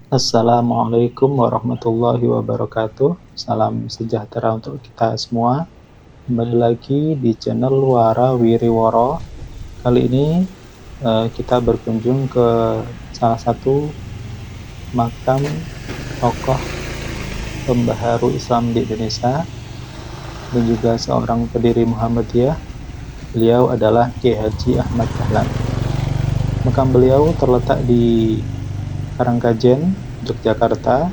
Assalamualaikum warahmatullahi wabarakatuh. Salam sejahtera untuk kita semua. Kembali lagi di channel Wara Wiriworo. Kali ini kita berkunjung ke salah satu makam tokoh pembaharu Islam di Indonesia dan juga seorang pendiri Muhammadiyah. Beliau adalah Kiai Haji Ahmad Dahlan. Makam beliau terletak di Karangkajen, Yogyakarta,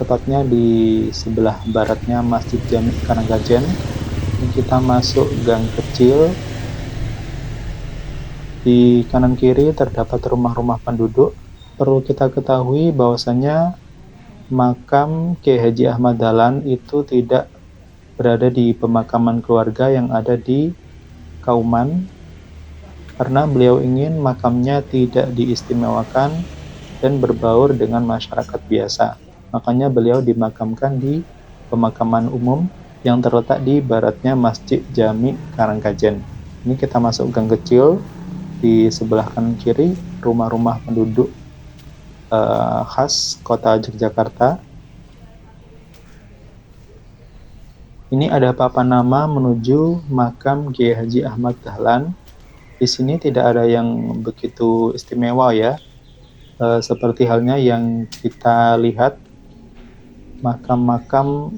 tepatnya di sebelah baratnya Masjid Jami Karangkajen. Kita masuk gang kecil, di kanan kiri terdapat rumah-rumah penduduk. Perlu kita ketahui bahwasanya makam Kiai Haji Ahmad Dahlan itu tidak berada di pemakaman keluarga yang ada di Kauman, karena beliau ingin makamnya tidak diistimewakan dan berbaur dengan masyarakat biasa. Makanya beliau dimakamkan di pemakaman umum yang terletak di baratnya Masjid Jami Karangkajen. Ini kita masuk gang kecil, di sebelah kanan kiri rumah-rumah penduduk khas kota Yogyakarta. Ini ada papan nama menuju makam Kiai Haji Ahmad Dahlan. Di sini tidak ada yang begitu istimewa ya, seperti halnya yang kita lihat makam-makam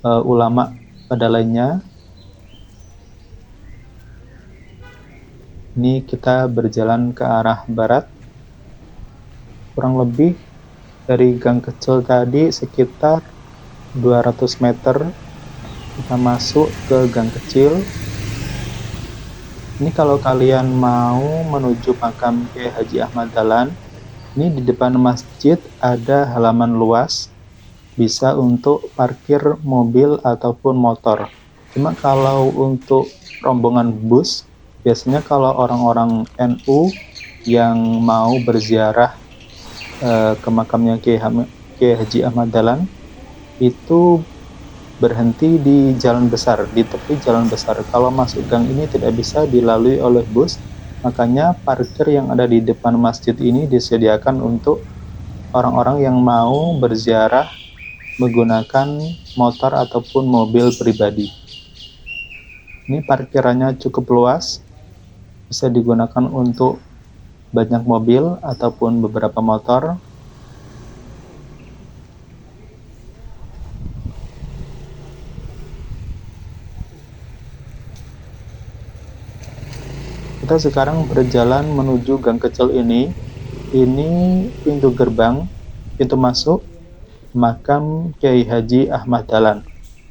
ulama pada lainnya. Ini kita berjalan ke arah barat, kurang lebih dari gang kecil tadi sekitar 200 meter kita masuk ke gang kecil. Ini kalau kalian mau menuju makam Kiai Haji Ahmad Dahlan, ini di depan masjid ada halaman luas, bisa untuk parkir mobil ataupun motor. Cuma kalau untuk rombongan bus, biasanya kalau orang-orang NU yang mau berziarah ke makamnya Kiai Haji Ahmad Dahlan itu berhenti di jalan besar, di tepi jalan besar. Kalau masuk gang ini tidak bisa dilalui oleh bus, makanya parkir yang ada di depan masjid ini disediakan untuk orang-orang yang mau berziarah menggunakan motor ataupun mobil pribadi. Ini parkirannya cukup luas, bisa digunakan untuk banyak mobil ataupun beberapa motor. Kita sekarang berjalan menuju gang kecil ini. Ini pintu gerbang, pintu masuk makam Kiai Haji Ahmad Dahlan.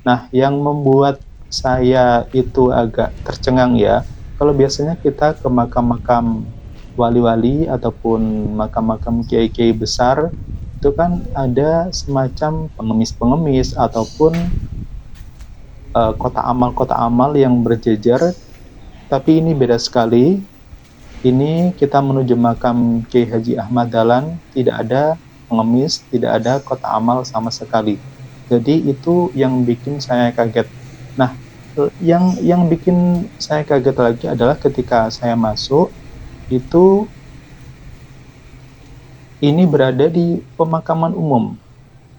Nah, yang membuat saya itu agak tercengang ya, kalau biasanya kita ke makam-makam wali-wali ataupun makam-makam kiai-kiai besar, itu kan ada semacam pengemis-pengemis ataupun kota amal yang berjejer. Tapi ini beda sekali. Ini kita menuju makam Kiai Haji Ahmad Dahlan, tidak ada pengemis, tidak ada kota amal sama sekali. Jadi itu yang bikin saya kaget. Nah, yang bikin saya kaget lagi adalah ketika saya masuk, itu ini berada di pemakaman umum,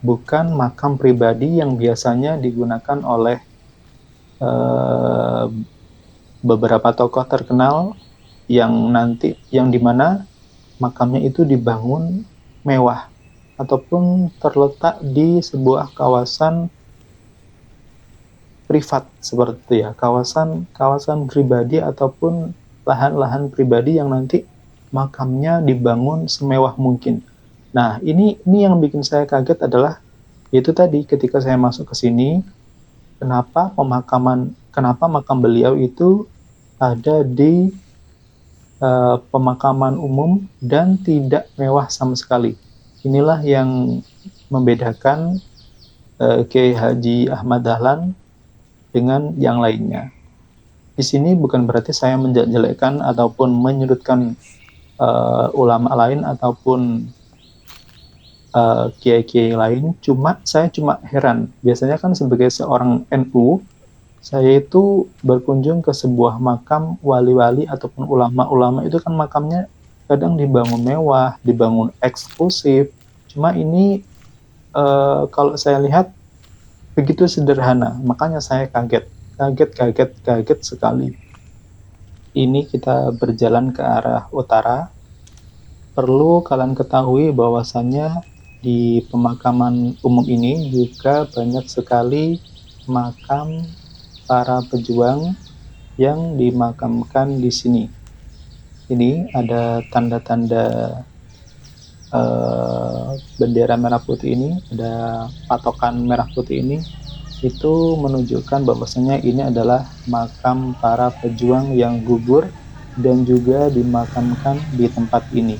bukan makam pribadi yang biasanya digunakan oleh beberapa tokoh terkenal yang dimana makamnya itu dibangun mewah ataupun terletak di sebuah kawasan privat seperti ya, kawasan pribadi ataupun lahan-lahan pribadi yang nanti makamnya dibangun semewah mungkin. Nah, ini yang bikin saya kaget adalah itu tadi ketika saya masuk ke sini, kenapa makam beliau itu ada di pemakaman umum dan tidak mewah sama sekali. Inilah yang membedakan Kiai Haji Ahmad Dahlan dengan yang lainnya. Di sini bukan berarti saya menjelekkan ataupun menyudutkan ulama lain ataupun kiai-kiai lain, saya cuma heran. Biasanya kan sebagai seorang NU, saya itu berkunjung ke sebuah makam wali-wali ataupun ulama-ulama, itu kan makamnya kadang dibangun mewah, dibangun eksklusif, Cuma ini kalau saya lihat begitu sederhana, makanya saya kaget sekali. Ini kita berjalan ke arah utara. Perlu kalian ketahui bahwasannya di pemakaman umum ini juga banyak sekali makam para pejuang yang dimakamkan di sini. Ini ada tanda-tanda bendera merah putih ini, ada patokan merah putih ini, itu menunjukkan bahwasanya ini adalah makam para pejuang yang gugur dan juga dimakamkan di tempat ini.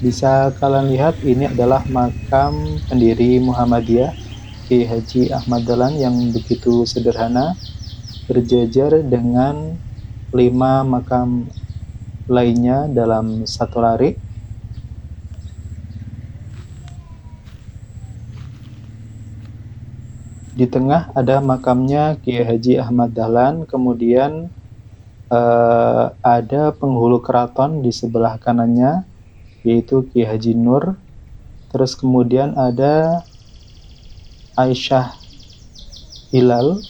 Bisa kalian lihat ini adalah makam pendiri Muhammadiyah Kiai Haji Ahmad Dahlan yang begitu sederhana, berjajar dengan 5 makam lainnya dalam satu lari. Di tengah ada makamnya Kiai Haji Ahmad Dahlan, kemudian ada penghulu keraton di sebelah kanannya, yaitu Kiai Haji Nur. Terus kemudian ada Aisyah Hilal,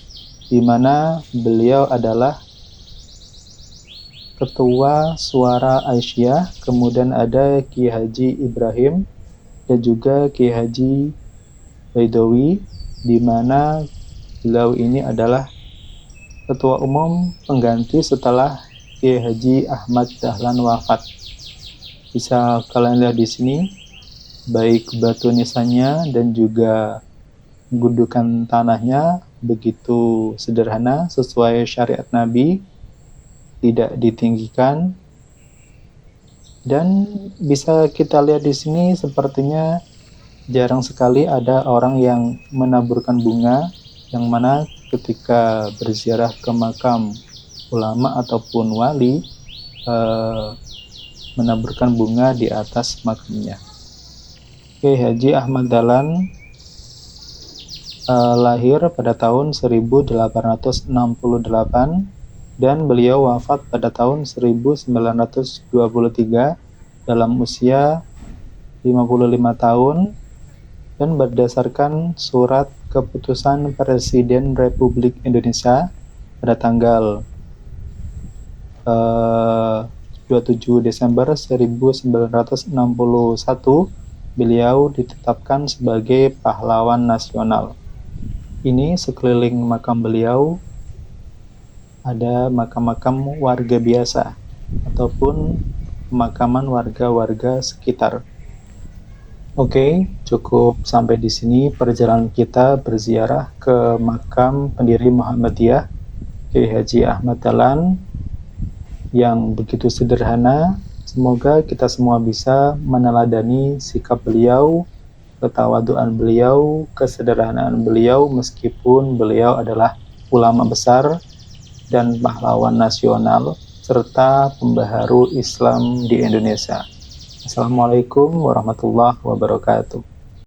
di mana beliau adalah Ketua Suara Aisyah. Kemudian ada Kiai Haji Ibrahim dan juga Kiai Haji Baidowi, di mana beliau ini adalah Ketua Umum pengganti setelah Kiai Haji Ahmad Dahlan wafat. Bisa kalian lihat di sini, baik batu nisannya dan juga gundukan tanahnya begitu sederhana sesuai syariat Nabi, tidak ditinggikan. Dan bisa kita lihat di sini sepertinya jarang sekali ada orang yang menaburkan bunga, yang mana ketika berziarah ke makam ulama ataupun wali menaburkan bunga di atas makamnya. Kiai Haji Ahmad Dahlan lahir pada tahun 1868 dan beliau wafat pada tahun 1923 dalam usia 55 tahun, dan berdasarkan surat keputusan Presiden Republik Indonesia pada tanggal 27 Desember 1961, beliau ditetapkan sebagai pahlawan nasional. Ini sekeliling makam beliau ada makam-makam warga biasa ataupun pemakaman warga-warga sekitar. Oke, cukup sampai di sini perjalanan kita berziarah ke makam pendiri Muhammadiyah Kiai Haji Ahmad Dahlan yang begitu sederhana. Semoga kita semua bisa meneladani sikap beliau, ketawaduan beliau, kesederhanaan beliau, meskipun beliau adalah ulama besar dan pahlawan nasional serta pembaharu Islam di Indonesia. Assalamualaikum warahmatullahi wabarakatuh.